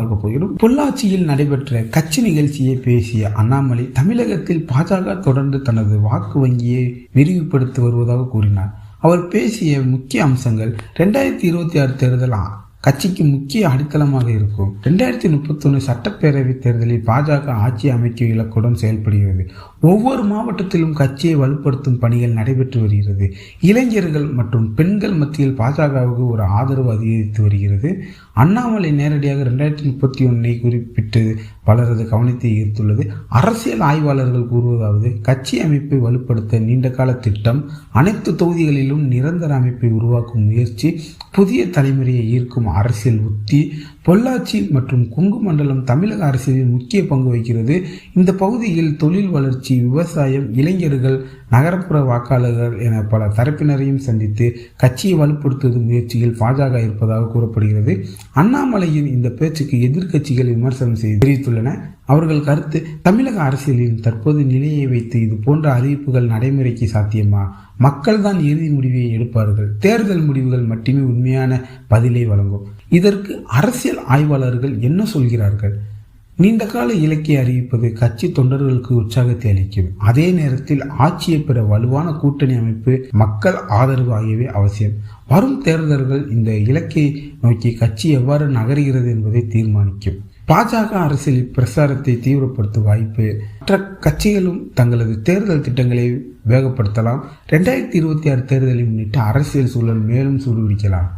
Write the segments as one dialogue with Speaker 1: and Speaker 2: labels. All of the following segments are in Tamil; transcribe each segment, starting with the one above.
Speaker 1: பார்க்க போகிறோம். பொள்ளாச்சியில் நடைபெற்ற கட்சி நிகழ்ச்சியை பேசிய அண்ணாமலை தமிழகத்தில் பாஜக தொடர்ந்து தனது வாக்கு வங்கியை விரிவுபடுத்தி வருவதாக கூறினார். அவர் பேசிய முக்கிய அம்சங்கள் 2026 தேர்தல் கட்சிக்கு முக்கிய அடித்தளமாக இருக்கும். 2031 சட்டப்பேரவை தேர்தலில் பாஜக ஆட்சி அமைக்கும் இலக்குடன் செயல்படுகிறது. ஒவ்வொரு மாவட்டத்திலும் கட்சியை வலுப்படுத்தும் பணிகள் நடைபெற்று வருகிறது. இளைஞர்கள் மற்றும் பெண்கள் மத்தியில் பாஜகவுக்கு ஒரு ஆதரவு அதிகரித்து வருகிறது. அண்ணாமலை நேரடியாக 2031 குறிப்பிட்டு பலரது கவனத்தை ஈர்த்துள்ளது. அரசியல் ஆய்வாளர்கள் கூறுவதாவது, கட்சி அமைப்பை வலுப்படுத்த நீண்டகால திட்டம், அனைத்து தொகுதிகளிலும் நிரந்தர அமைப்பை உருவாக்கும் முயற்சி, புதிய தலைமுறையை ஈர்க்கும் அரசியல் உத்தி. பொள்ளாச்சி மற்றும் கொங்கு மண்டலம் தமிழக அரசியலில் முக்கிய பங்கு வகிக்கிறது. இந்த பகுதியில் தொழில் வளர்ச்சி, விவசாயம், இளைஞர்கள், நகர்ப்புற வாக்காளர்கள் என பல தரப்பினரையும் சந்தித்து கட்சியை வலுப்படுத்துவது முயற்சியில் பாஜக இருப்பதாக கூறப்படுகிறது. அண்ணாமலையின் இந்த பேச்சுக்கு எதிர்க்கட்சிகள் விமர்சனம் செய்து தெரிவித்துள்ளன. அவர்கள் கருத்து, தமிழக அரசியலின் தற்போது நிலையை வைத்து இது போன்ற அறிவிப்புகள் நடைமுறைக்கு சாத்தியமா? மக்கள் தான் இறுதி முடிவை எடுப்பார்கள். தேர்தல் முடிவுகள் மட்டுமே உண்மையான பதிலை வழங்கும். இதற்கு அரசியல் ஆய்வாளர்கள் என்ன சொல்கிறார்கள்? நீண்டகால இலக்கை அறிவிப்பது கட்சி தொண்டர்களுக்கு உற்சாகத்தை அளிக்கும். அதே நேரத்தில் ஆட்சியை பெற வலுவான கூட்டணி அமைப்பு, மக்கள் ஆதரவு ஆகியவை அவசியம். வரும் தேர்தல்கள் இந்த இலக்கை நோக்கி கட்சி எவ்வாறு நகர்கிறது என்பதை தீர்மானிக்கும். பாஜக அரசியல் பிரச்சாரத்தை தீவிரப்படுத்தும் வாய்ப்பு. மற்ற கட்சிகளும் தங்களது தேர்தல் திட்டங்களை வேகப்படுத்தலாம். 2026 தேர்தலை முன்னிட்டு அரசியல் சூழல் மேலும் சூடுபிடிக்கலாம்.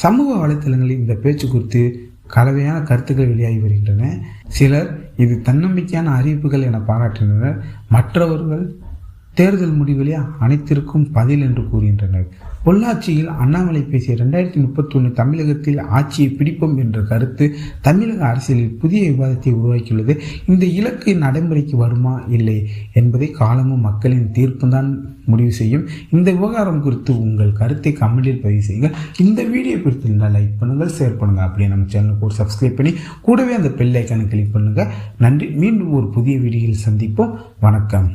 Speaker 1: சமூக வலைத்தளங்களில் இந்த பேச்சு குறித்து கலவையான கருத்துக்கள் வெளியாகி வருகின்றன. சிலர் இது தன்னம்பிக்கையான அறிவிப்புகள் என பாராட்டினர். மற்றவர்கள் தேர்தல் முடிவுகளே அனைத்திற்கும் பதில் என்று கூறுகின்றனர். பொள்ளாச்சியில் அண்ணாமலை பேசிய 2031 தமிழகத்தில் ஆட்சியை பிடிப்போம் என்ற கருத்து தமிழக அரசியலில் புதிய விவாதத்தை உருவாக்கியுள்ளது. இந்த இலக்கு நடைமுறைக்கு வருமா இல்லை என்பதை காலமும் மக்களின் தீர்ப்பு தான் முடிவு செய்யும். இந்த விவகாரம் குறித்து உங்கள் கருத்தை கமெண்டில் பதிவு செய்யுங்கள். இந்த வீடியோ பிடித்திருந்தால் லைக் பண்ணுங்கள், ஷேர் பண்ணுங்கள். அப்படியே நம்ம சேனலுக்கு ஒரு சப்ஸ்கிரைப் பண்ணி கூடவே அந்த பெல் ஐக்கானை கிளிக் பண்ணுங்கள். நன்றி. மீண்டும் ஒரு புதிய வீடியோவில் சந்திப்போம். வணக்கம்.